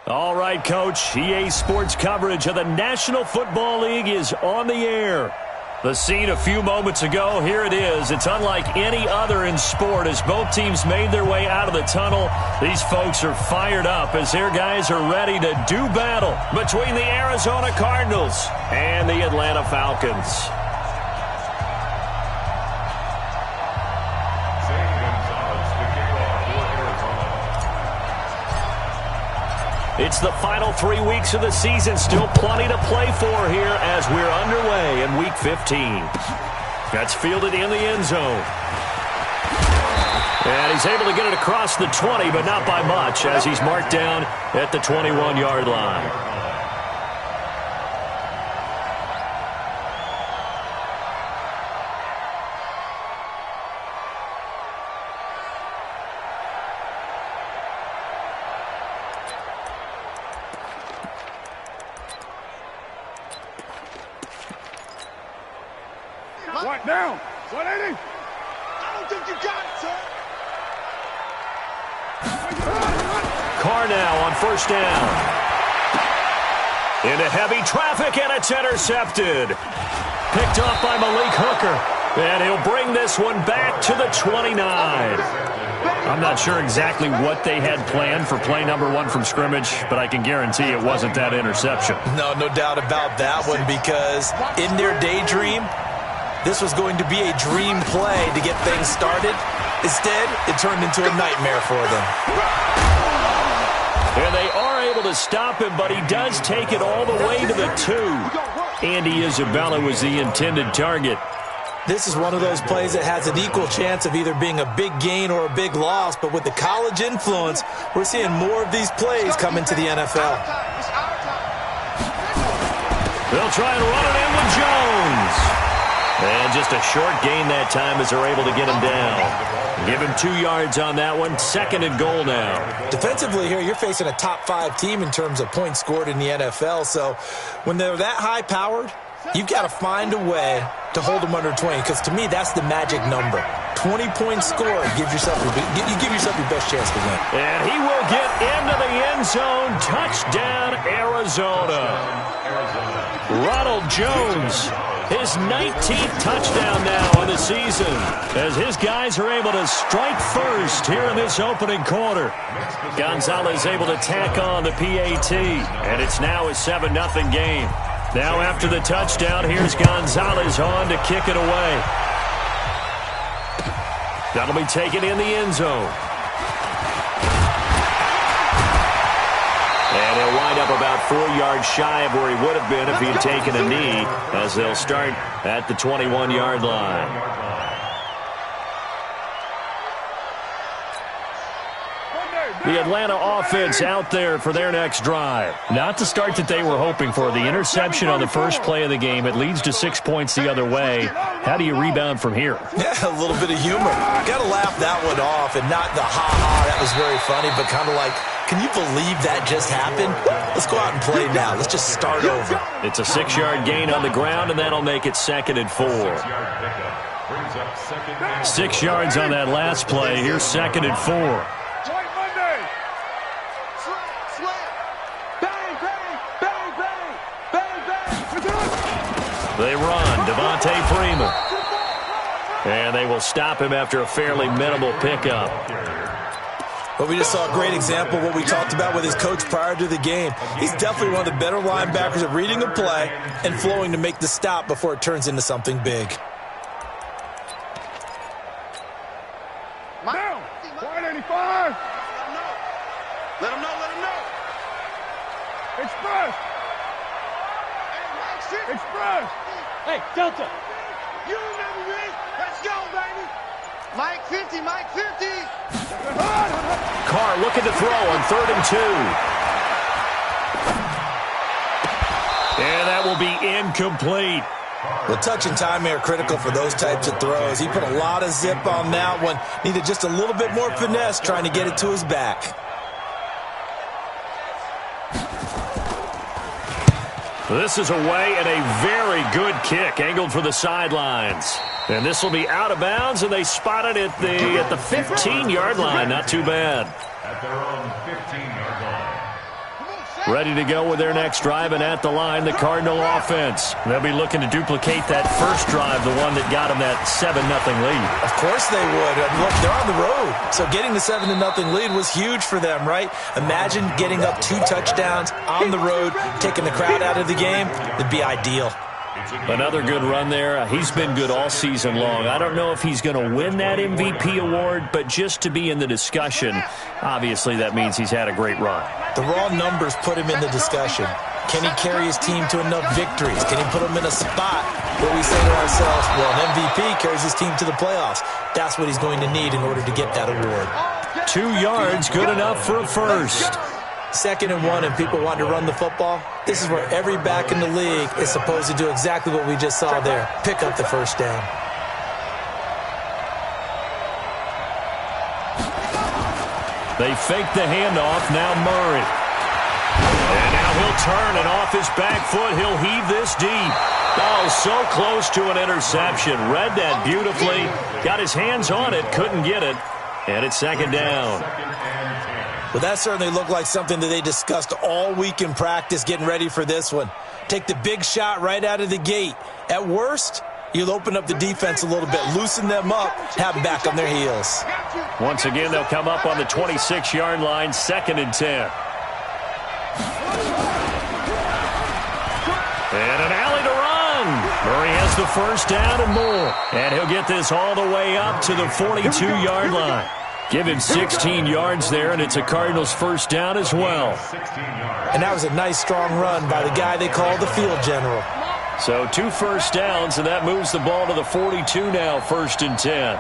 All right, Coach. EA Sports coverage of the National Football League is on the air. The scene a few moments ago, here it is. It's unlike any other in sport as both teams made their way out of the tunnel. These folks are fired up as their guys are ready to do battle between the Arizona Cardinals and the Atlanta Falcons. It's the final 3 weeks of the season. Still plenty to play for here as we're underway in Week 15. That's fielded in the end zone. And he's able to get it across the 20, but not by much as he's marked down at the 21-yard line. What now? 180? I don't think you got it, sir. Carr now on first down. Into heavy traffic, and it's intercepted. Picked off by Malik Hooker. And he'll bring this one back to the 29. I'm not sure exactly what they had planned for play number 1 from scrimmage, but I can guarantee it wasn't that interception. No doubt about that one, because in their daydream, this was going to be a dream play to get things started. Instead, it turned into a nightmare for them. And they are able to stop him, but he does take it all the way to the 2. Andy Isabella was the intended target. This is one of those plays that has an equal chance of either being a big gain or a big loss, but with the college influence, we're seeing more of these plays come into the NFL. They'll try and run it in with Jones. And just a short gain that time as they're able to get him down. Give him 2 yards on that one. 2nd and goal now. Defensively here, you're facing a top 5 team in terms of points scored in the NFL. So when they're that high-powered, you've got to find a way to hold them under 20. Because to me, that's the magic number. 20 points scored. You give yourself your best chance to win. And he will get into the end zone. Touchdown, Arizona. Ronald Jones. His 19th touchdown now in the season as his guys are able to strike first here in this opening quarter. Gonzalez able to tack on the PAT, and it's now a 7-0 game. Now after the touchdown, here's Gonzalez on to kick it away. That'll be taken in the end zone. And he'll wind up about 4 yards shy of where he would have been if he had taken a knee, as they'll start at the 21-yard line. The Atlanta offense out there for their next drive. Not the start that they were hoping for. The interception on the first play of the game. It leads to 6 points the other way. How do you rebound from here? Yeah, a little bit of humor. Got to laugh that one off, and not the ha-ha, that was very funny, but kind of like, can you believe that just happened? Let's go out and play now. Let's just start over. It's a 6-yard gain on the ground, and that'll make it 2nd and 4. 6 yards on that last play. Here's 2nd and 4. They run, Devontae Freeman. And they will stop him after a fairly minimal pickup. But we just saw a great example of what we talked about with his coach prior to the game. He's definitely one of the better linebackers at reading a play and flowing to make the stop before it turns into something big. Now, 185. Let him know. Express. Hey, Delta. You remember me. Let's go, baby. Mike 50. Carr looking to throw on 3rd and 2. And that will be incomplete. Well, touch and timing are critical for those types of throws. He put a lot of zip on that one. Needed just a little bit more finesse trying to get it to his back. This is away and a very good kick angled for the sidelines. And this will be out of bounds, and they spot it at the 15-yard line. Not too bad. At their own 15-yard line. Ready to go with their next drive, and at the line, the Cardinal offense. They'll be looking to duplicate that first drive, the one that got them that 7-0 lead. Of course they would. Look, they're on the road, so getting the 7-0 lead was huge for them, right? Imagine getting up 2 touchdowns on the road, taking the crowd out of the game. It'd be ideal. Another good run there. He's been good all season long. I don't know if he's going to win that MVP award, but just to be in the discussion, obviously that means he's had a great run. The raw numbers put him in the discussion. Can he carry his team to enough victories? Can he put them in a spot where we say to ourselves, well, an MVP carries his team to the playoffs. That's what he's going to need in order to get that award. 2 yards, good enough for a first. 2nd and 1, and people want to run the football. This is where every back in the league is supposed to do exactly what we just saw there. Pick up the first down. They fake the handoff. Now Murray. And now he'll turn, and off his back foot, he'll heave this deep. Oh, so close to an interception. Read that beautifully. Got his hands on it, couldn't get it. And it's 2nd down. Well, that certainly looked like something that they discussed all week in practice getting ready for this one. Take the big shot right out of the gate. At worst, you'll open up the defense a little bit, loosen them up, have them back on their heels. Once again, they'll come up on the 26-yard line, 2nd and 10. And an alley to run. Murray has the first down and more. And he'll get this all the way up to the 42-yard line. Give him 16 yards there, and it's a Cardinals first down as well. And that was a nice, strong run by the guy they call the field general. So 2 first downs, and that moves the ball to the 42 now, 1st and 10.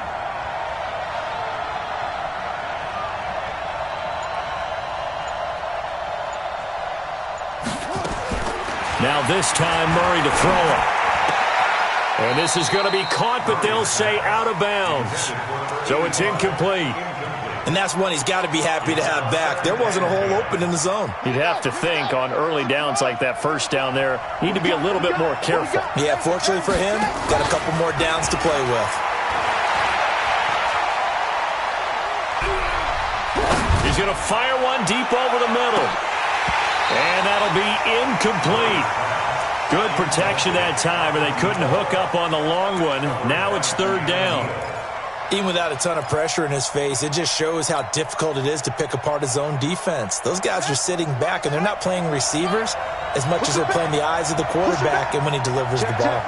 Now this time, Murray to throw it. And this is going to be caught, but they'll say out of bounds. So it's incomplete. And that's one he's got to be happy to have back. There wasn't a hole open in the zone. You'd have to think on early downs like that first down there, need to be a little bit more careful. Yeah, fortunately for him, got a couple more downs to play with. He's going to fire one deep over the middle. And that'll be incomplete. Good protection that time, and they couldn't hook up on the long one. Now it's 3rd down. Even without a ton of pressure in his face, it just shows how difficult it is to pick apart his own defense. Those guys are sitting back, and they're not playing receivers as much as they're playing the eyes of the quarterback and when he delivers the ball.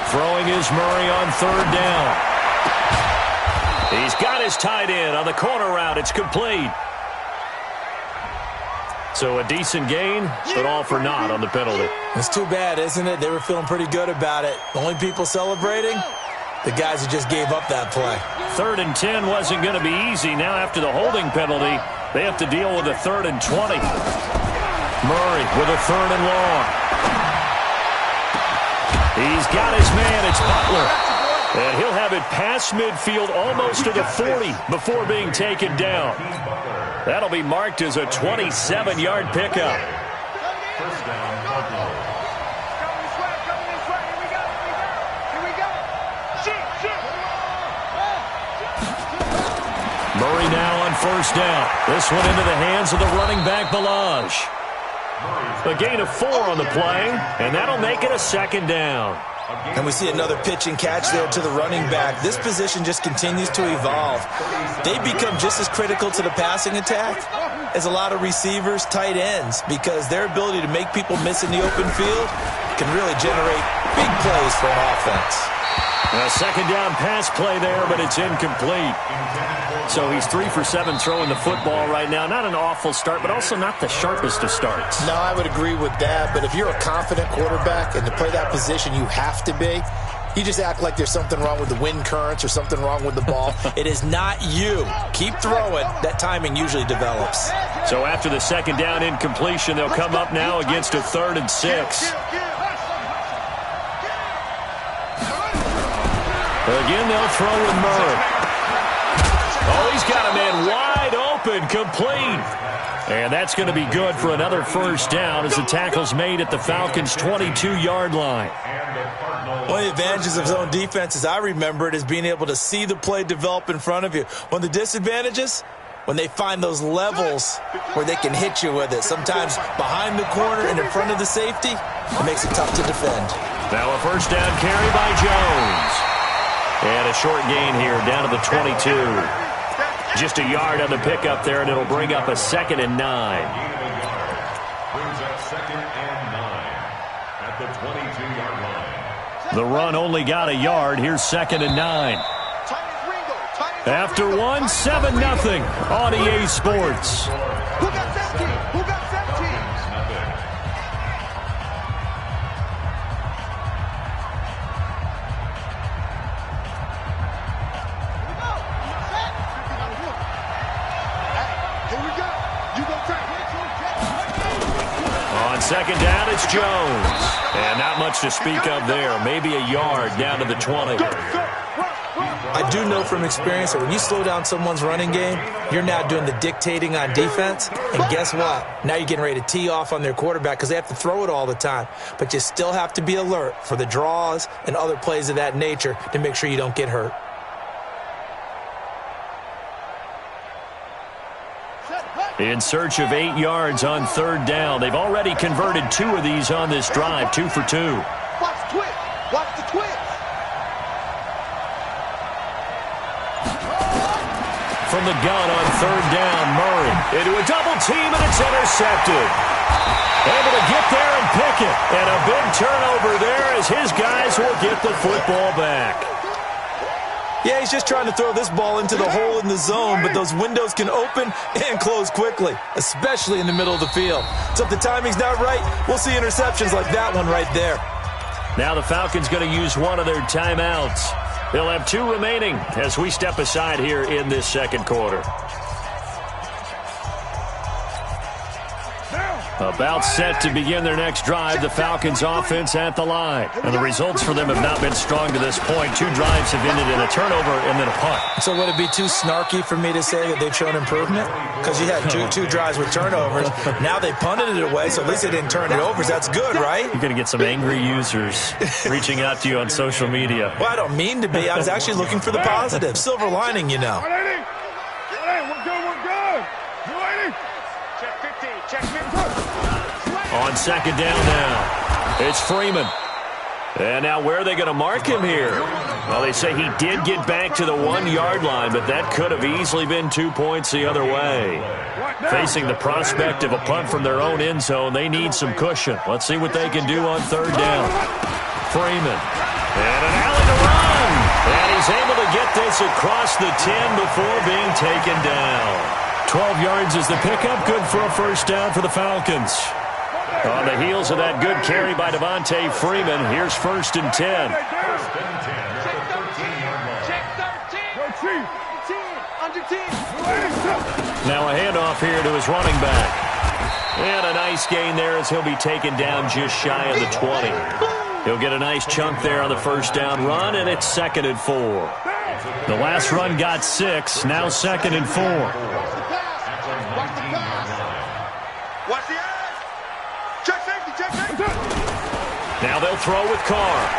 Throwing is Murray on 3rd down. He's got his tight end on the corner route. It's complete. So a decent gain, but all for naught on the penalty. It's too bad, isn't it? They were feeling pretty good about it. The only people celebrating, the guys who just gave up that play. 3rd and 10 wasn't going to be easy. Now after the holding penalty, they have to deal with a 3rd and 20. Murray with a 3rd and long. He's got his man. It's Butler. And he'll have it past midfield almost to the 40 before being taken down. That'll be marked as a 27-yard pickup. Murray now on 1st down. This one into the hands of the running back, Balaj. A gain of 4 on the play, and that'll make it a 2nd down. And we see another pitch and catch there to the running back. This position just continues to evolve. They become just as critical to the passing attack as a lot of receivers, tight ends, because their ability to make people miss in the open field can really generate big plays for an offense. A 2nd down pass play there, but it's incomplete. So he's 3 for 7 throwing the football right now. Not an awful start, but also not the sharpest of starts. No, I would agree with that. But if you're a confident quarterback and to play that position, you have to be. You just act like there's something wrong with the wind currents or something wrong with the ball. It is not you. Keep throwing. That timing usually develops. So after the 2nd down incompletion, they'll come up now against a 3rd and 6. Again, they'll throw with Murray. Oh, he's got a man wide open, complete. And that's going to be good for another first down as the tackle's made at the Falcons' 22-yard line. One of the advantages of zone defense, as I remember it, is being able to see the play develop in front of you. One of the disadvantages, when they find those levels where they can hit you with it. Sometimes behind the corner and in front of the safety, it makes it tough to defend. Now a first down carry by Jones. And a short gain here down to the 22. Just a yard on the pickup there, and it'll bring up a 2nd and 9. Brings up 2nd and 9 at the 22-yard line. The run only got a yard. Here's 2nd and 9. After 1, 7-0 on EA Sports. Who got 17? Who got 17? Here we go. You go take it. On 2nd down, it's Jones. And not much to speak of there. Maybe a yard down to the 20. I do know from experience that when you slow down someone's running game, you're now doing the dictating on defense. And guess what? Now you're getting ready to tee off on their quarterback because they have to throw it all the time. But you still have to be alert for the draws and other plays of that nature to make sure you don't get hurt. In search of 8 yards on 3rd down. They've already converted 2 of these on this drive, 2 for 2. Watch the twist. Watch the twist. From the gun on 3rd down, Murray into a double team, and it's intercepted. Able to get there and pick it. And a big turnover there as his guys will get the football back. Yeah, he's just trying to throw this ball into the hole in the zone, but those windows can open and close quickly, especially in the middle of the field. So if the timing's not right, we'll see interceptions like that one right there. Now the Falcons going to use one of their timeouts. They'll have 2 remaining as we step aside here in this 2nd quarter. About set to begin their next drive, the Falcons offense at the line. And the results for them have not been strong to this point. 2 drives have ended in a turnover and then a punt. So would it be too snarky for me to say that they've shown improvement? Because you had two drives with turnovers. Now they punted it away, so at least they didn't turn it over. So that's good, right? You're going to get some angry users reaching out to you on social media. Well, I don't mean to be. I was actually looking for the positive. Silver lining, you know. We're good, we're good. You ready? Check 15. Check 15. On 2nd down now, it's Freeman. And now where are they going to mark him here? Well, they say he did get back to the 1-yard line, but that could have easily been 2 points the other way. Facing the prospect of a punt from their own end zone, they need some cushion. Let's see what they can do on 3rd down. Freeman. And an alley to run. And he's able to get this across the 10 before being taken down. 12 yards is the pickup. Good for a first down for the Falcons. On the heels of that good carry by Devontae Freeman, here's 1st and 10. Now a handoff here to his running back. And a nice gain there as he'll be taken down just shy of the 20. He'll get a nice chunk there on the first down run, and it's 2nd and 4. The last run got 6, now 2nd and 4. Watch the eyes. Check safety. Check safety. Now they'll throw with Carr.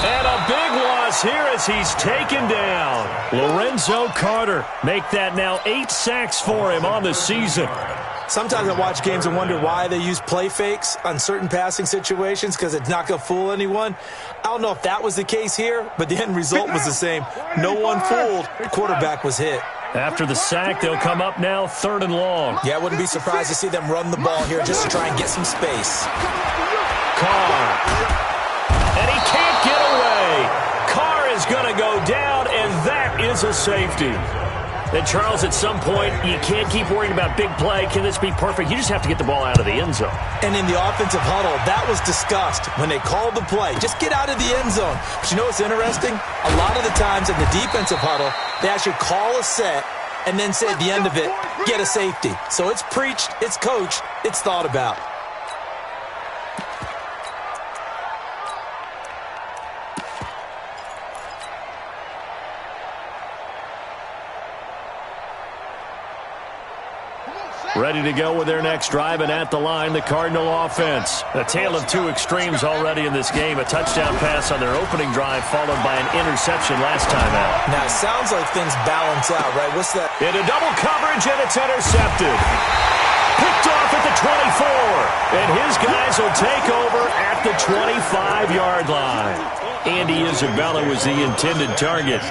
And a big loss here as he's taken down. Lorenzo Carter make that now 8 sacks for him on the season. Sometimes I watch games and wonder why they use play fakes on certain passing situations because it's not going to fool anyone. I don't know if that was the case here, but the end result was the same. No one fooled. The quarterback was hit. After the sack, they'll come up now 3rd and long. Yeah, I wouldn't be surprised to see them run the ball here just to try and get some space. Carr. And he can't get away. Carr is going to go down, and that is a safety. And, Charles, at some point, you can't keep worrying about big play. Can this be perfect? You just have to get the ball out of the end zone. And in the offensive huddle, that was discussed when they called the play. Just get out of the end zone. But you know what's interesting? A lot of the times in the defensive huddle, they actually call a set and then say at the end of it, get a safety. So it's preached, it's coached, it's thought about. Ready to go with their next drive, and at the line, the Cardinal offense. A tale of two extremes already in this game. A touchdown pass on their opening drive, followed by an interception last time out. Now, it sounds like things balance out, right? What's that? Into double coverage, and it's intercepted. Picked off at the 24, and his guys will take over at the 25-yard line. Andy Isabella was the intended target.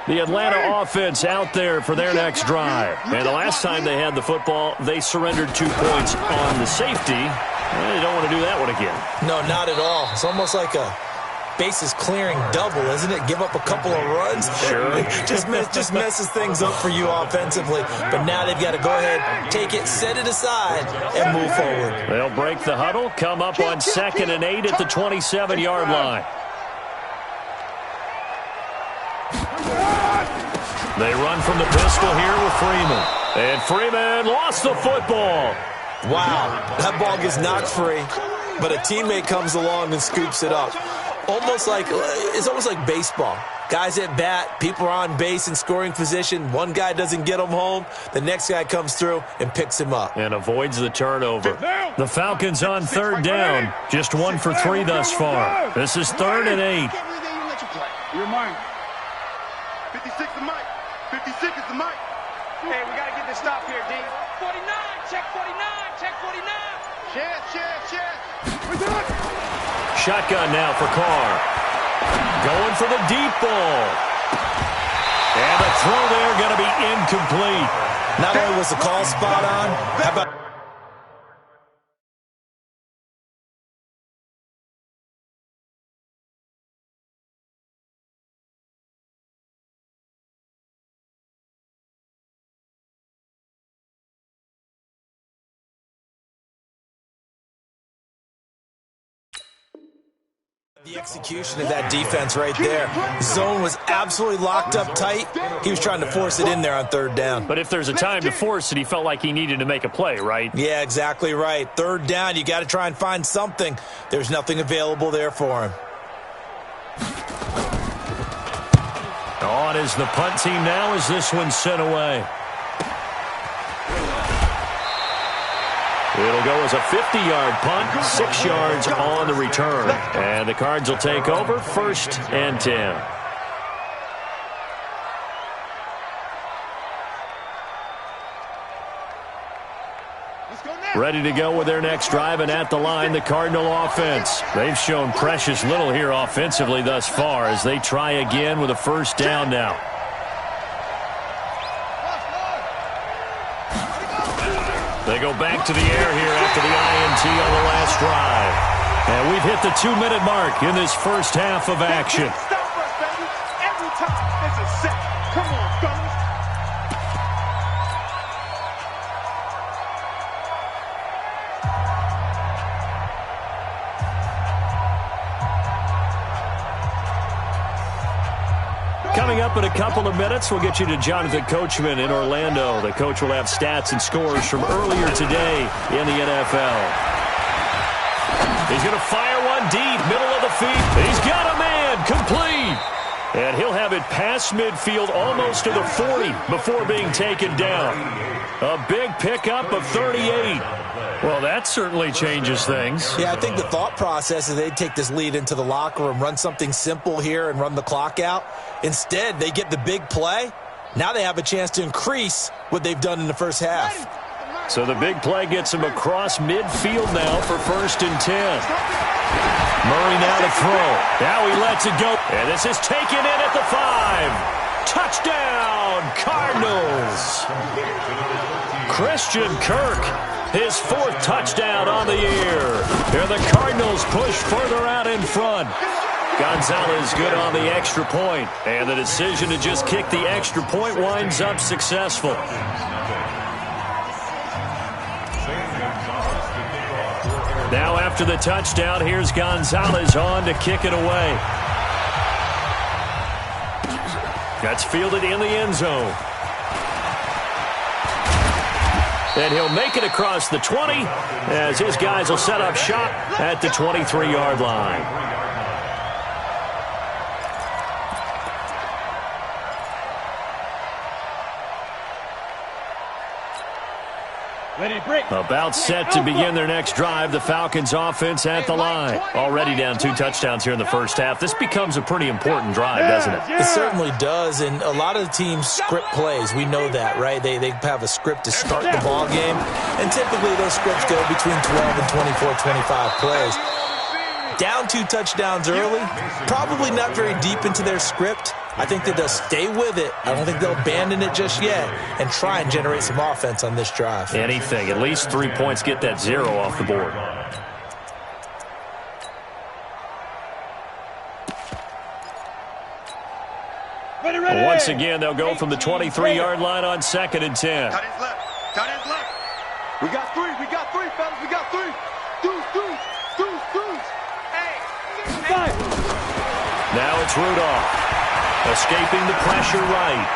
The Atlanta offense out there for their next drive. And the last time they had the football, they surrendered 2 points on the safety. They don't want to do that one again. No, not at all. It's almost like a bases clearing double, isn't it? Give up a couple of runs. Sure. just messes things up for you offensively. But now they've got to go ahead, take it, set it aside, and move forward. They'll break the huddle, come up on 2nd and 8 at the 27-yard line. They run from the pistol here with Freeman. And Freeman lost the football. Wow, that ball gets knocked free, but a teammate comes along and scoops it up. It's almost like baseball. Guys at bat, people are on base in scoring position. One guy doesn't get him home. The next guy comes through and picks him up. And avoids the turnover. The Falcons on 3rd down. Just 1 for 3 thus far. This is 3rd and 8. You're mine. 56 is Mike. 56 is the Mike. Hey, we got to get this stop here, D. 49, check 49, check 49. Check. Shotgun now for Carr. Going for the deep ball. And the throw there going to be incomplete. Not only was the call spot on, how about... The execution of that defense right there. Zone was absolutely locked up tight. He was trying to force it in there on 3rd down. But if there's a time to force it, he felt like he needed to make a play, right? Yeah, exactly right. 3rd down, you got to try and find something. There's nothing available there for him. On is the punt team now as this one's sent away. It'll go as a 50-yard punt, 6 yards on the return. And the Cards will take over 1st and 10. Ready to go with their next drive, and at the line, the Cardinal offense. They've shown precious little here offensively thus far as they try again with a 1st down now. They go back to the air here after the INT on the last drive. And we've hit the 2-minute mark in this first half of action. Stop us, baby. Every time it's a set. Come on, fellas. Coming up in a couple of minutes, we'll get you to Jonathan Coachman in Orlando. The coach will have stats and scores from earlier today in the NFL. He's going to fire one deep, middle of the field. He's got a man, complete. And he'll have it past midfield, almost to the 40 before being taken down. A big pickup of 38. Well, that certainly changes things. Yeah, I think the thought process is they'd take this lead into the locker room, run something simple here and run the clock out. Instead, they get the big play. Now they have a chance to increase what they've done in the first half. So the big play gets him across midfield now for 1st and 10. Murray now to throw. Now he lets it go. And this is taken in at the 5. Touchdown, Cardinals. Christian Kirk, his 4th touchdown on the year. Here the Cardinals push further out in front. Gonzalez good on the extra point. And the decision to just kick the extra point winds up successful. Now after the touchdown, here's Gonzalez on to kick it away. That's fielded in the end zone. And he'll make it across the 20 as his guys will set up shop at the 23-yard line. About set to begin their next drive. The Falcons offense at the line. Already down 2 touchdowns here in the first half. This becomes a pretty important drive, doesn't it? It certainly does, and a lot of the teams script plays. We know that, right? They have a script to start the ball game, and typically those scripts go between 12 and 24, 25 plays. Down 2 touchdowns early, probably not very deep into their script. I think that they'll stay with it. I don't think they'll abandon it just yet and try and generate some offense on this drive. Anything. At least 3 points, get that 0 off the board. Once again, they'll go from the 23-yard line on 2nd and 10. Tight ends left. Tight ends left. We got 3, fellas. We got 3. Deuce. Hey. Now it's Rudolph. Escaping the pressure right.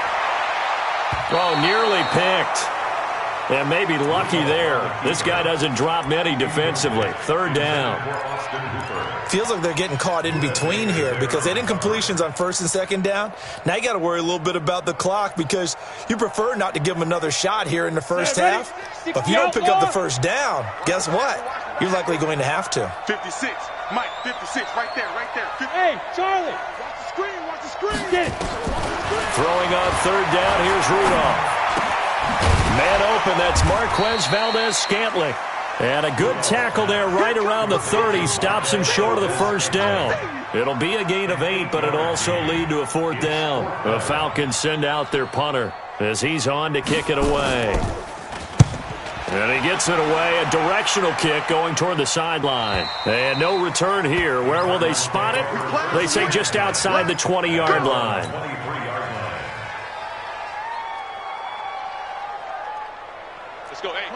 Oh, nearly picked. And maybe lucky there. This guy doesn't drop many defensively. 3rd down. Feels like they're getting caught in between here because they didn't completions on 1st and 2nd down. Now you got to worry a little bit about the clock because you prefer not to give them another shot here in the first half. But if you don't pick up the 1st down, guess what? You're likely going to have to. 56. Mike, 56. Right there. 50. Hey, Charlie. Watch the screen. Get it. Throwing on 3rd down, here's Rudolph. Man open, that's Marquez Valdez-Scantling. And a good tackle there right around the 30. Stops him short of the 1st down. It'll be a gain of 8, but it'll also lead to a 4th down. The Falcons send out their punter as he's on to kick it away. And he gets it away, a directional kick going toward the sideline. And no return here. Where will they spot it? They say just outside the 20-yard line.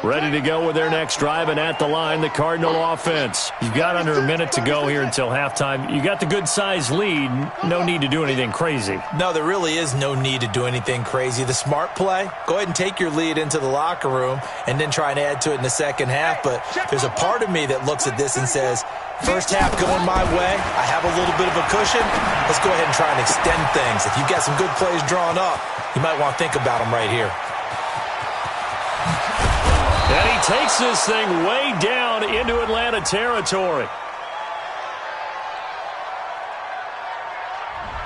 Ready to go with their next drive, and at the line, the Cardinal offense. You've got under a minute to go here until halftime. You got the good-sized lead. No need to do anything crazy. No, there really is no need to do anything crazy. The smart play, go ahead and take your lead into the locker room and then try and add to it in the second half. But there's a part of me that looks at this and says, first half going my way, I have a little bit of a cushion. Let's go ahead and try and extend things. If you've got some good plays drawn up, you might want to think about them right here. And he takes this thing way down into Atlanta territory.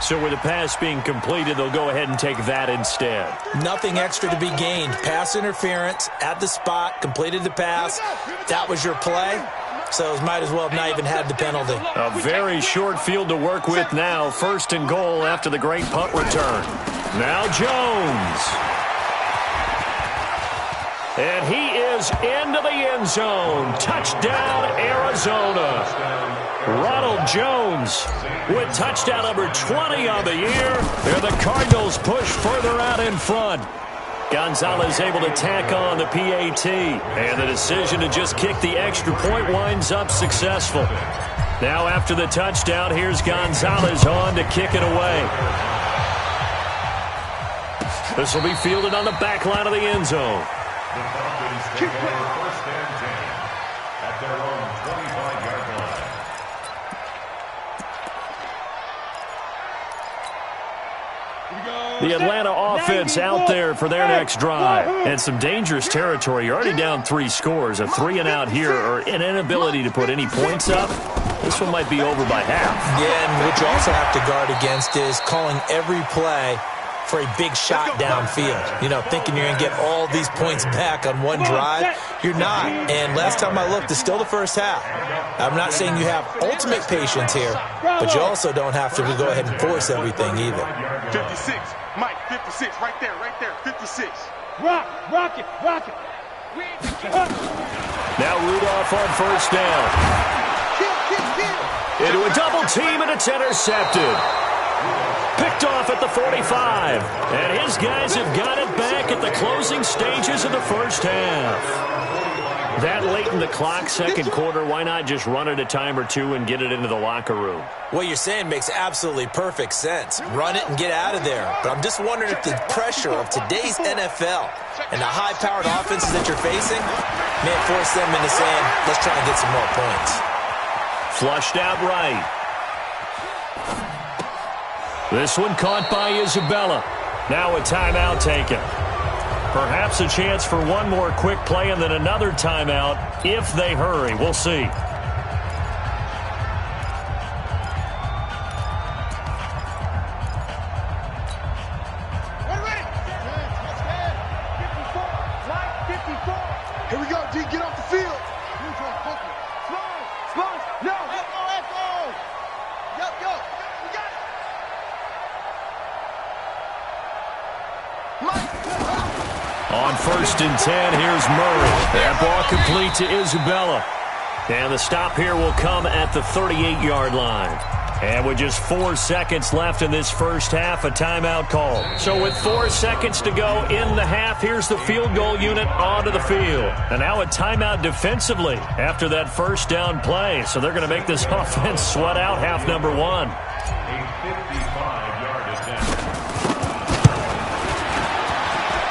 So with the pass being completed, they'll go ahead and take that instead. Nothing extra to be gained. Pass interference at the spot, completed the pass. That was your play. So might as well have not even had the penalty. A very short field to work with now. 1st and goal after the great punt return. Now Jones. And he is into the end zone. Touchdown, Arizona. Ronald Jones with touchdown number 20 on the year. And the Cardinals push further out in front. Gonzalez able to tack on the PAT. And the decision to just kick the extra point winds up successful. Now after the touchdown, here's Gonzalez on to kick it away. This will be fielded on the back line of the end zone. The Falcons take over 1st and 10 at their own 25-yard line. The Atlanta offense out there for their next drive. And some dangerous territory. You're already down 3 scores. A 3-and-out here or an inability to put any points up. This one might be over by half. Yeah, and what you also have to guard against is calling every play for a big shot downfield. You know, thinking you're going to get all these points back on one drive. You're not. And last time I looked, it's still the first half. I'm not saying you have ultimate patience here, but you also don't have to go ahead and force everything either. 56. Mike, 56. Right there. 56. Rock it. Now Rudolph on 1st down. Into a double team, and it's intercepted. Picked off at the 45. And his guys have got it back at the closing stages of the first half. That late in the clock, second quarter, why not just run it a time or two and get it into the locker room? What you're saying makes absolutely perfect sense. Run it and get out of there. But I'm just wondering if the pressure of today's NFL and the high-powered offenses that you're facing may force them into saying, let's try and get some more points. Flushed out right. This one caught by Isabella. Now a timeout taken. Perhaps a chance for one more quick play and then another timeout if they hurry. We'll see. Here we go, D. Get off the field. Spons. No. Let's go. Yo. We got it. Mike. On 1st and 10, here's Murray. That ball complete to Isabella. And the stop here will come at the 38-yard line. And with just 4 seconds left in this first half, a timeout call. So with 4 seconds to go in the half, here's the field goal unit onto the field. And now a timeout defensively after that first down play. So they're going to make this offense sweat out half number one. A 55-yard attempt.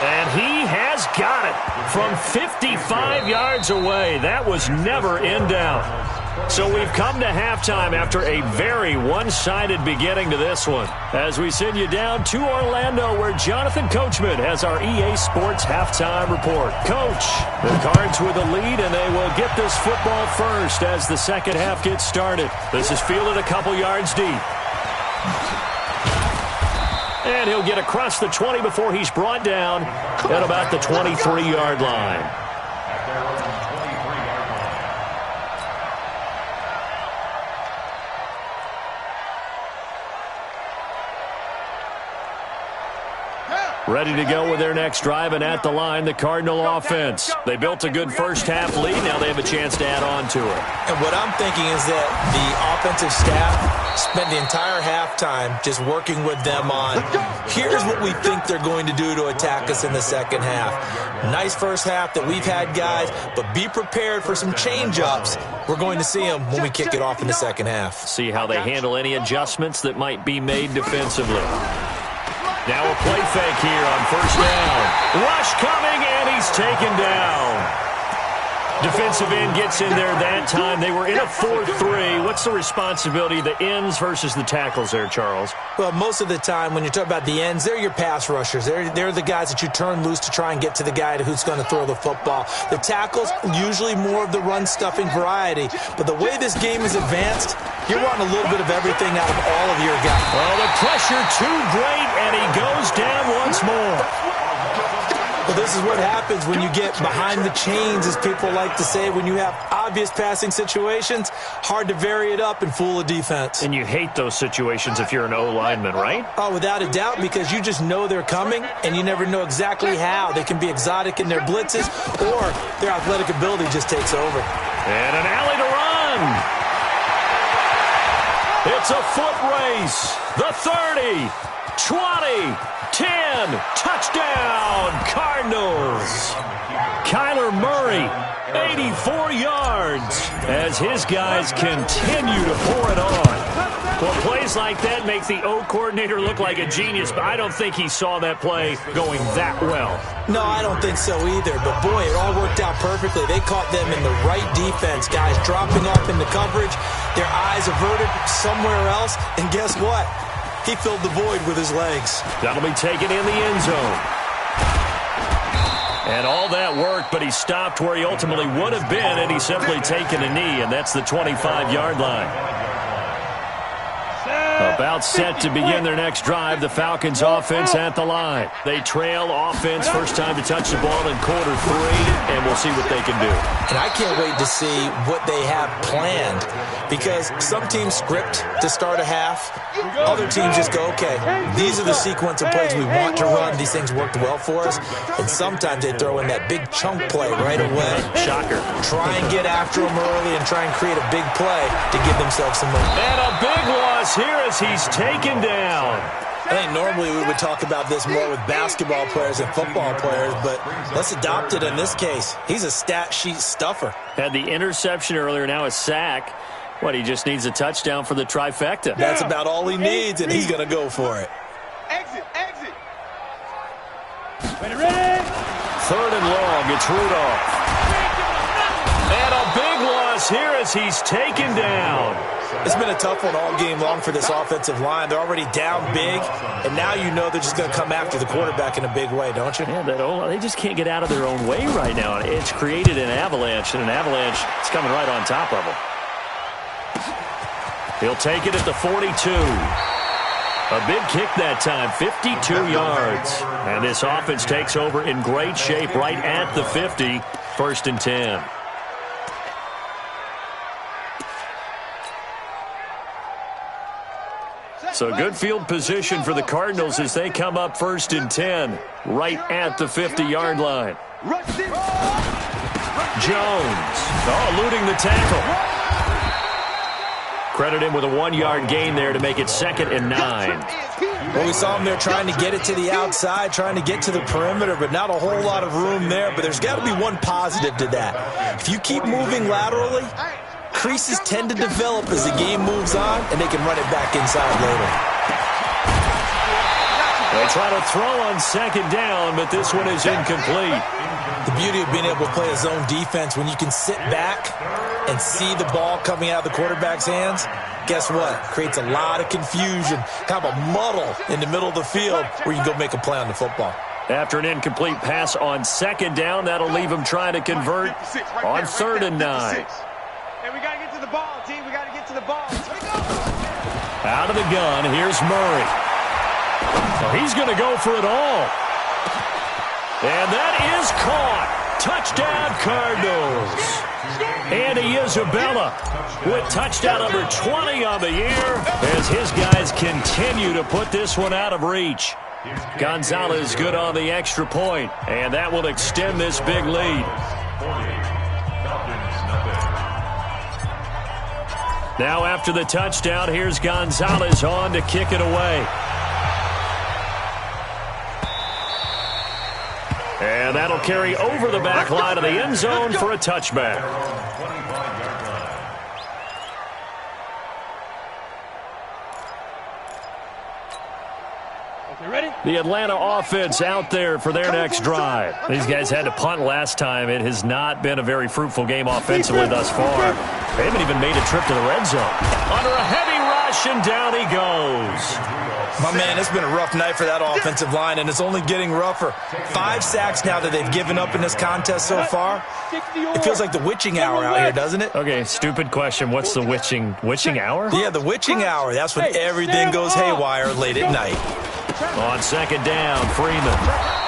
And he has got it from 55 yards away. That was never in doubt. So we've come to halftime after a very one-sided beginning to this one. As we send you down to Orlando, where Jonathan Coachman has our EA Sports halftime report. Coach, the Cards with a lead, and they will get this football first as the second half gets started. This is fielded a couple yards deep. And he'll get across the 20 before he's brought down at about the 23-yard line. At their own 23-yard line. Ready to go with their next drive, and at the line, the Cardinal offense. They built a good first half lead. Now they have a chance to add on to it. And what I'm thinking is that the offensive staff spent the entire halftime just working with them on, here's what we think they're going to do to attack us in the second half. Nice first half that we've had, guys, but be prepared for some change-ups. We're going to see them when we kick it off in the second half. See how they handle any adjustments that might be made defensively. Now a play fake here on first down. Rush coming, and he's taken down. Defensive end gets in there that time. They were in a 4-3. What's the responsibility of the ends versus the tackles there, Charles? Well, most of the time when you talk about the ends, they're your pass rushers. They're the guys that you turn loose to try and get to the guy who's going to throw the football. The tackles, usually more of the run-stuffing variety. But the way this game is advanced, you're wanting a little bit of everything out of all of your guys. Well, the pressure too great, and he goes down once more. Well, this is what happens when you get behind the chains, as people like to say. When you have obvious passing situations, hard to vary it up and fool a defense. And you hate those situations if you're an O-lineman, right? Oh, without a doubt, because you just know they're coming, and you never know exactly how. They can be exotic in their blitzes, or their athletic ability just takes over. And an alley to run. It's a foot race. The 30, 20, 10, touchdown, Cardinals. Kyler Murray, 84 yards, as his guys continue to pour it on. Well, plays like that make the O coordinator look like a genius, but I don't think he saw that play going that well. No, I don't think so either, but boy, it all worked out perfectly. They caught them in the right defense, guys dropping off into coverage, their eyes averted somewhere else, and guess what? He filled the void with his legs. That'll be taken in the end zone. And all that worked, but he stopped where he ultimately would have been, and he's simply taken a knee, and that's the 25-yard line. About set to begin their next drive, the Falcons offense at the line. They trail offense, first time to touch the ball in quarter 3, and we'll see what they can do. And I can't wait to see what they have planned, because some teams script to start a half. Other teams just go, okay, these are the sequence of plays we want to run. These things worked well for us. And sometimes they throw in that big chunk play right away. Shocker. Try and get after them early and try and create a big play to give themselves some money. And a big loss here as he's taken down. I think normally we would talk about this more with basketball players and football players, but let's adopt it in this case. He's a stat sheet stuffer. Had the interception earlier, now a sack. What, he just needs a touchdown for the trifecta. That's about all he needs, and he's going to go for it. Exit, exit. Ready? 3rd and long, it's Rudolph. And a big loss here as he's taken down. It's been a tough one all game long for this offensive line. They're already down big, and now you know they're just going to come after the quarterback in a big way, don't you? Yeah, they just can't get out of their own way right now. It's created an avalanche, and an avalanche is coming right on top of them. He'll take it at the 42. A big kick that time, 52 yards. And this offense takes over in great shape right at the 50, 1st and 10. So good field position for the Cardinals as they come up 1st and 10, right at the 50-yard line. Jones, eluding the tackle. Credit him with a 1-yard gain there to make it 2nd and 9. Well, we saw him there trying to get it to the outside, trying to get to the perimeter, but not a whole lot of room there. But there's got to be one positive to that. If you keep moving laterally, creases tend to develop as the game moves on, and they can run it back inside later. They try to throw on 2nd down, but this one is incomplete. The beauty of being able to play a zone defense, when you can sit back and see the ball coming out of the quarterback's hands, guess what? Creates a lot of confusion, kind of a muddle in the middle of the field where you can go make a play on the football. After an incomplete pass on 2nd down, that'll leave him trying to convert on 3rd and 9. Hey, we got to get to the ball, team. We got to get to the ball. Out of the gun, here's Murray. Well, he's going to go for it all. And that is caught. Touchdown, Cardinals. Andy Isabella with touchdown number 20 on the year as his guys continue to put this one out of reach. Gonzalez good on the extra point, and that will extend this big lead. Now after the touchdown, here's Gonzalez on to kick it away. And that'll carry over the back line of the end zone for a touchback. The Atlanta offense out there for their next drive. These guys had to punt last time. It has not been a very fruitful game offensively thus far. They haven't even made a trip to the red zone. Under a heavy rush, and down he goes. My man, it's been a rough night for that offensive line, and it's only getting rougher. 5 sacks now that they've given up in this contest so far. It feels like the witching hour out here, doesn't it? Okay, stupid question. What's the witching hour? Yeah, the witching hour. That's when everything goes haywire late at night. On 2nd down, Freeman.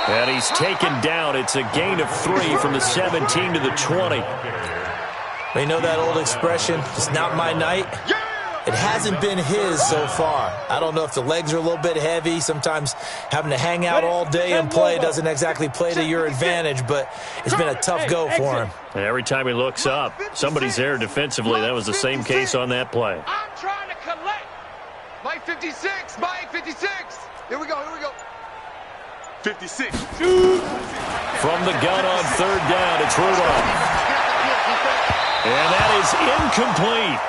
And he's taken down. It's a gain of 3 from the 17 to the 20. You know that old expression, it's not my night? It hasn't been his so far. I don't know if the legs are a little bit heavy. Sometimes having to hang out all day and play doesn't exactly play to your advantage, but it's been a tough go for him. And every time he looks up, somebody's there defensively. That was the same case on that play. I'm trying to collect. Mike 56, Mike 56. Here we go, here we go. 56. From the gun on 3rd down, it's Rudolph. And that is incomplete.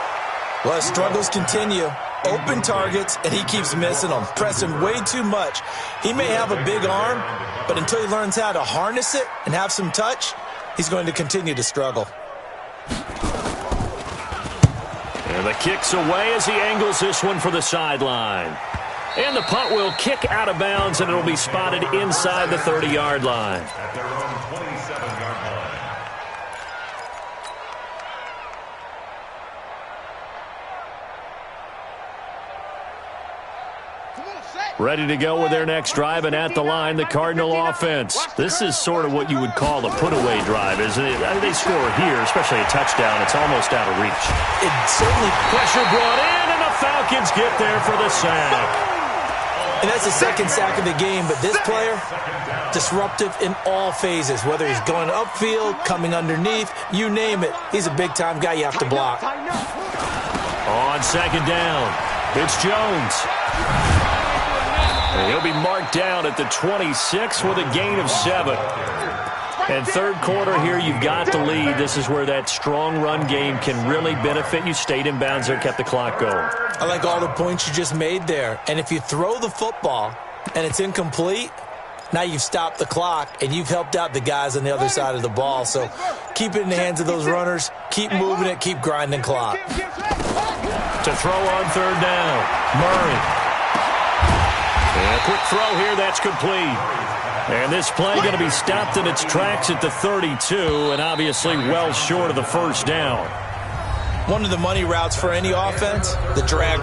Well, his struggles continue. Open targets, and he keeps missing them, pressing way too much. He may have a big arm, but until he learns how to harness it and have some touch, he's going to continue to struggle. And the kick's away as he angles this one for the sideline. And the punt will kick out of bounds, and it'll be spotted inside the 30-yard line. At their own 27-yard line. Ready to go with their next drive, and at the line, the Cardinal offense. This is sort of what you would call a put-away drive, isn't it? They score here, especially a touchdown. It's almost out of reach. It certainly Pressure brought in, and the Falcons get there for the sack. And that's the 2nd sack of the game, but this player, disruptive in all phases, whether he's going upfield, coming underneath, you name it. He's a big-time guy you have to block. On 2nd down, it's Jones. And he'll be marked down at the 26 with a gain of 7. And third quarter here, you've got the lead. This is where that strong run game can really benefit you. Stayed in bounds there, kept the clock going. I like all the points you just made there. And if you throw the football and it's incomplete, now you've stopped the clock and you've helped out the guys on the other side of the ball. So keep it in the hands of those runners. Keep moving it. Keep grinding clock. To throw on third down, Murray. And a quick throw here, that's complete. And this play going to be stopped in its tracks at the 32, and obviously well short of the first down. One of the money routes for any offense, the drag.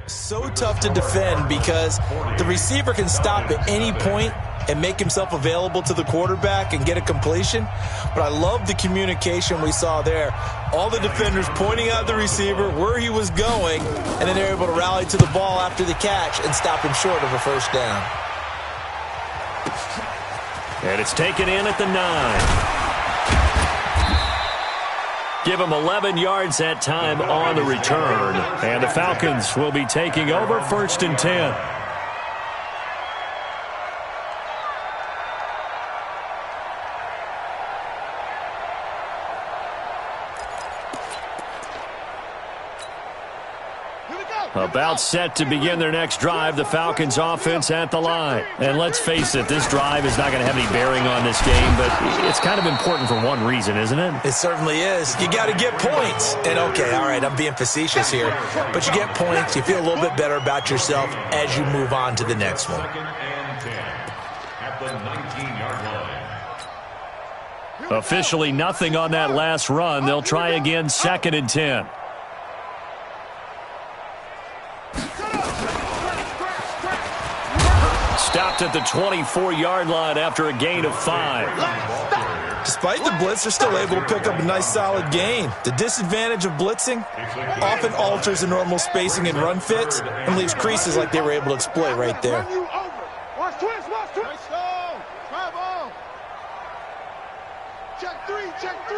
So tough to defend because the receiver can stop at any point and make himself available to the quarterback and get a completion. But I love the communication we saw there. All the defenders pointing out the receiver, where he was going, and then they're able to rally to the ball after the catch and stop him short of a first down. And it's taken in at the 9. Give him 11 yards that time on the return. And the Falcons will be taking over 1st and 10. About set to begin their next drive, the Falcons offense at the line. And let's face it, this drive is not going to have any bearing on this game, but it's kind of important for one reason, isn't it? It certainly is. You got to get points. And okay, all right, I'm being facetious here, but you get points, you feel a little bit better about yourself as you move on to the next one. At the 19-yard line. Officially nothing on that last run. They'll try again 2nd and 10. Stopped at the 24-yard line after a gain of 5. Despite the blitz, they're still able to pick up a nice solid gain. The disadvantage of blitzing often alters the normal spacing and run fits and leaves creases like they were able to exploit right there. Watch twist, watch twist. Check 3, check 3.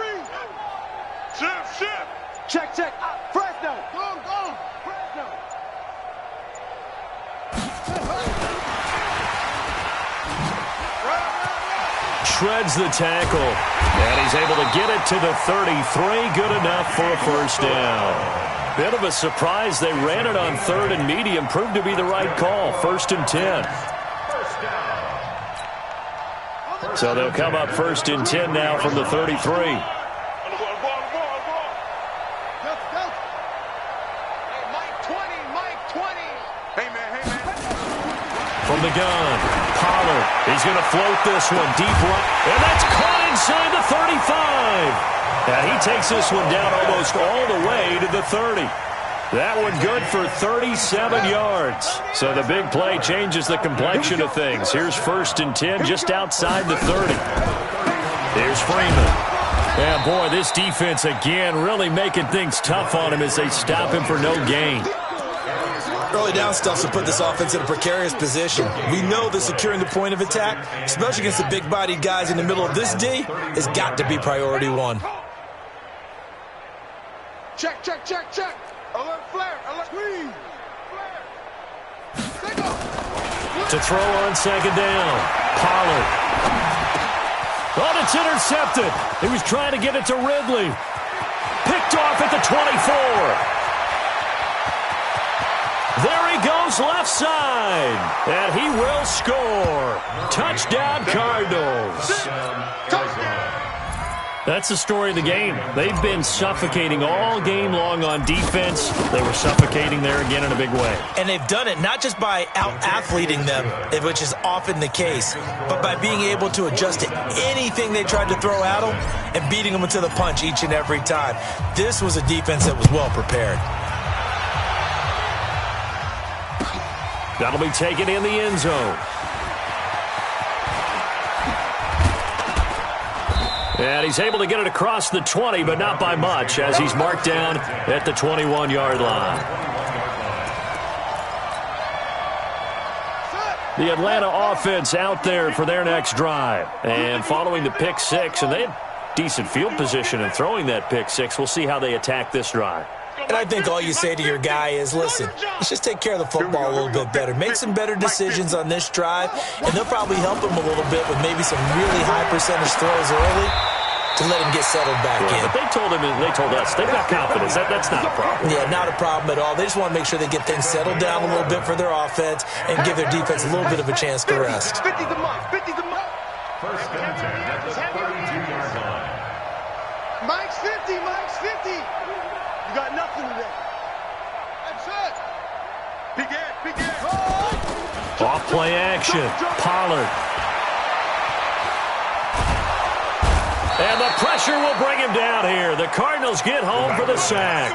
Shift. Check. Fresno. Go. Fresno. Shreds the tackle, and he's able to get it to the 33. Good enough for a first down. Bit of a surprise. They ran it on 3rd and medium. Proved to be the right call. 1st and 10. So they'll come up 1st and 10 now from the 33. From the gun, Pollard. He's going to float this one deep right. And that's caught inside the 35. And he takes this one down almost all the way to the 30. That one good for 37 yards. So the big play changes the complexion of things. Here's 1st and 10 just outside the 30. Here's Freeman. Yeah, boy, this defense again really making things tough on him as they stop him for no gain. Early down stuff to put this offense in a precarious position. We know that securing the point of attack, especially against the big-bodied guys in the middle of this D, has got to be priority 1. Check. Alert flare, alert squeeze. To throw on 2nd down, Pollard. Oh, it's intercepted. He was trying to get it to Ridley. Picked off at the 24. There he goes left side, and he will score. Touchdown, Cardinals. That's the story of the game. They've been suffocating all game long on defense. They were suffocating there again in a big way. And they've done it not just by out-athleting them, which is often the case, but by being able to adjust to anything they tried to throw at them and beating them to the punch each and every time. This was a defense that was well prepared. That'll be taken in the end zone. And he's able to get it across the 20, but not by much, as he's marked down at the 21-yard line. The Atlanta offense out there for their next drive. And following the pick six, and they had decent field position in throwing that pick six. We'll see how they attack this drive. And I think all you say to your guy is, listen, let's just take care of the football a little bit better. Make some better decisions on this drive, and they'll probably help him a little bit with maybe some really high percentage throws early to let him get settled back in. But they told us, they've got confidence. That's not a problem. Yeah, not a problem at all. They just want to make sure they get things settled down a little bit for their offense and give their defense a little bit of a chance to rest. 50's a month. 50's a month. First and 10 at the 32-yard line. Mike's 50. Mike's 50. You got nothing today. That's it. Big Ed. Big Ed. Oh. Off play action. Pollard. And the pressure will bring him down here. The Cardinals get home for the sack.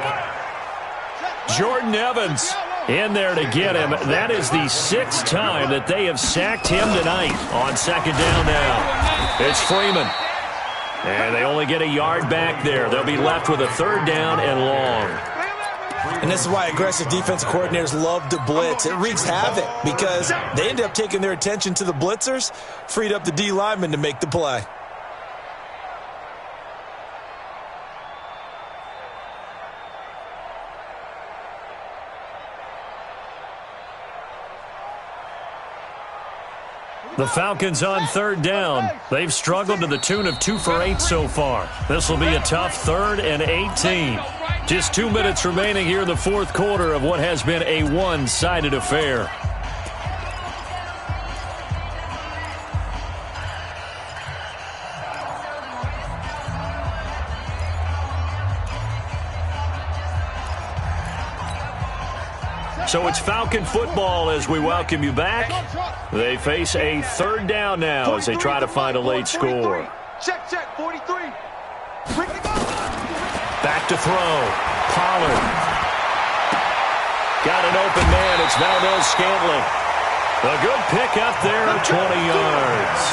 Jordan Evans in there to get him. That is the 6th time that they have sacked him tonight on second down now. It's Freeman. And they only get a yard back there. They'll be left with a 3rd down and long. And this is why aggressive defensive coordinators love to blitz. It wreaks havoc because they end up taking their attention to the blitzers, freed up the D lineman to make the play. The Falcons on 3rd down. They've struggled to the tune of 2 for 8 so far. This will be a tough 3rd and 18. Just 2 minutes remaining here in the 4th quarter of what has been a one-sided affair. So it's Falcon football as we welcome you back. They face a 3rd down now as they try to find a late score. Check, 43. Back to throw. Pollard. Got an open man. It's Valdez Scantling. A good pick up there at 20 yards.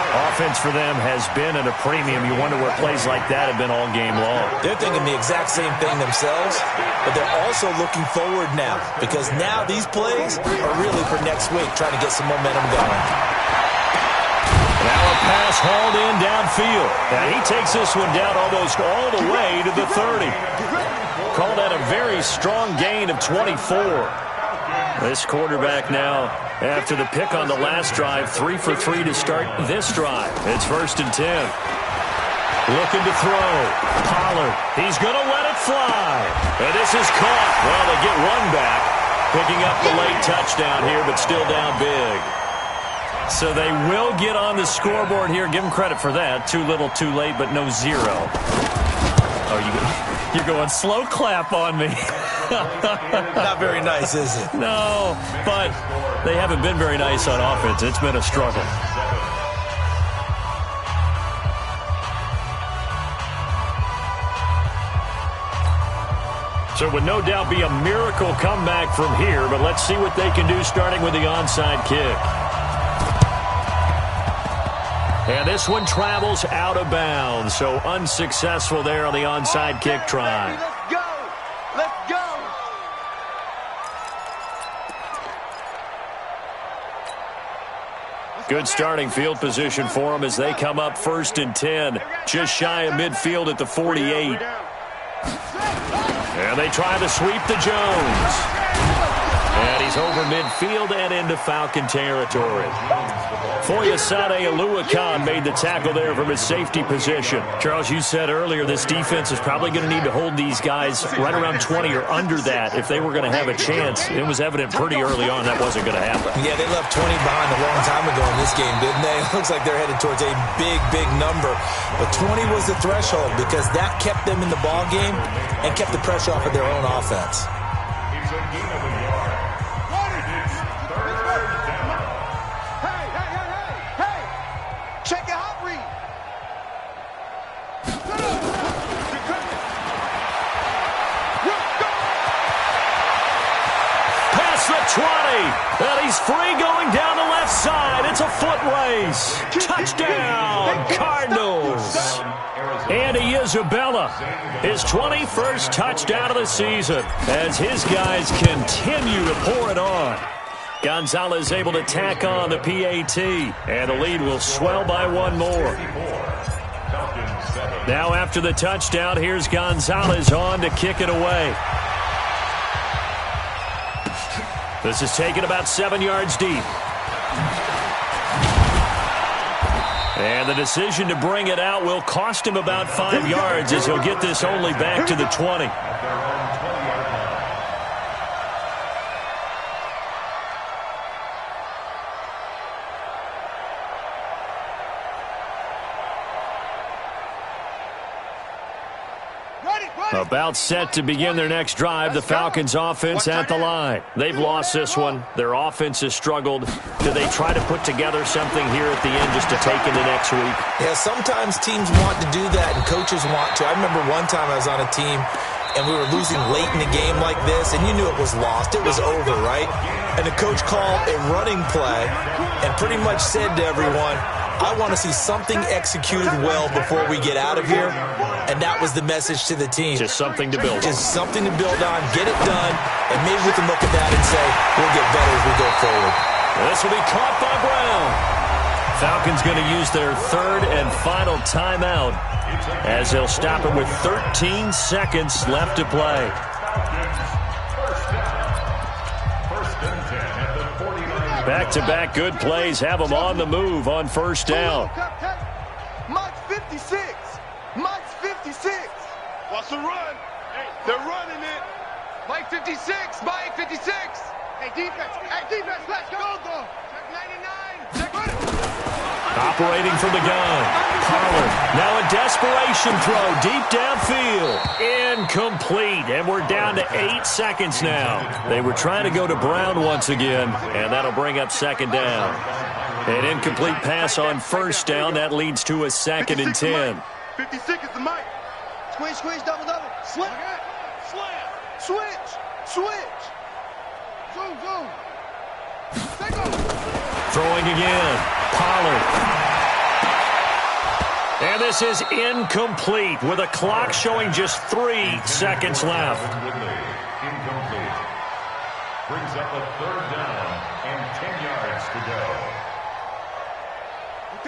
Offense for them has been at a premium. You wonder where plays like that have been all game long. They're thinking the exact same thing themselves, but they're also looking forward now because now these plays are really for next week, trying to get some momentum going. Now a pass hauled in downfield. And he takes this one down almost all the way to the 30. Called that a very strong gain of 24. This quarterback now, after the pick on the last drive, 3 for 3 to start this drive. It's 1st and 10. Looking to throw. Pollard. He's going to let it fly. And this is caught. Well, they get one back. Picking up the late touchdown here, but still down big. So they will get on the scoreboard here. Give them credit for that. Too little, too late, but no 0. Oh, you're going slow clap on me. Not very nice, is it? No, but they haven't been very nice on offense. It's been a struggle. So it would no doubt be a miracle comeback from here, but let's see what they can do starting with the onside kick. And this one travels out of bounds, so unsuccessful there on the onside kick try. Let's go. Let's go. Good starting field position for them as they come up 1st and 10. Just shy of midfield at the 48. And they try to sweep to Jones. And he's over midfield and into Falcon territory. Foyesade Oluwakan made the tackle there from his safety position. Charles, you said earlier this defense is probably going to need to hold these guys right around 20 or under that if they were going to have a chance. It was evident pretty early on that wasn't going to happen. Yeah, they left 20 behind a long time ago in this game, didn't they? It looks like they're headed towards a big, big number. But 20 was the threshold because that kept them in the ball game and kept the pressure off of their own offense. It's a gain of a yard. It's 3rd down. Hey. Check your hot read. Past the 20. And he's free going down the left side. It's a foot race. Touchdown, Cardinals. Andy Isabella, his 21st touchdown of the season as his guys continue to pour it on. Gonzalez able to tack on the PAT, and the lead will swell by one more. Now after the touchdown, here's Gonzalez on to kick it away. This is taken about 7 yards deep. And the decision to bring it out will cost him about 5 yards as he'll get this only back to the 20. About set to begin their next drive, the Falcons offense at the line. They've lost this one. Their offense has struggled. Do they try to put together something here at the end just to take into next week? Yeah, sometimes teams want to do that and coaches want to. I remember one time I was on a team and we were losing late in the game like this, and you knew it was lost. It was over, right? And the coach called a running play and pretty much said to everyone, I want to see something executed well before we get out of here. And that was the message to the team. Just something to build on. Just something to build on, get it done, and maybe we can look at that and say, we'll get better as we go forward. This will be caught by Brown. Falcons going to use their third and final timeout as they'll stop it with 13 seconds left to play. Back-to-back good plays have them on the move on first down. Mike's 56. Mike's 56. What's the run? Hey, they're running it. Mike 56. Mike 56. Hey, defense. Hey, defense. Let's go. Check 99. Check it. Operating from the gun. Pollard. Now a desperation throw deep downfield. Incomplete. And we're down to 8 seconds now. They were trying to go to Brown once again, and that'll bring up second down. An incomplete pass on first down. That leads to a second and 10. 56 is the mic. Squish, double. Slip. Slam. Switch. Zoom. Take off. Throwing again. Pollard. And this is incomplete with a clock showing just 3 seconds left. Incomplete. Brings up a third down and 10 yards to go.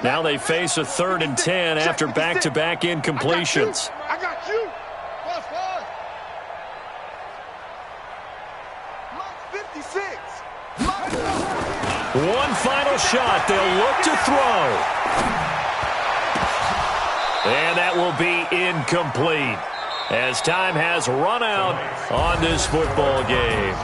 Now they face a 3rd and 10 after back-to-back incompletions. I got you. Pause. Mike 56. One final shot. They'll look to throw. And that will be incomplete as time has run out on this football game.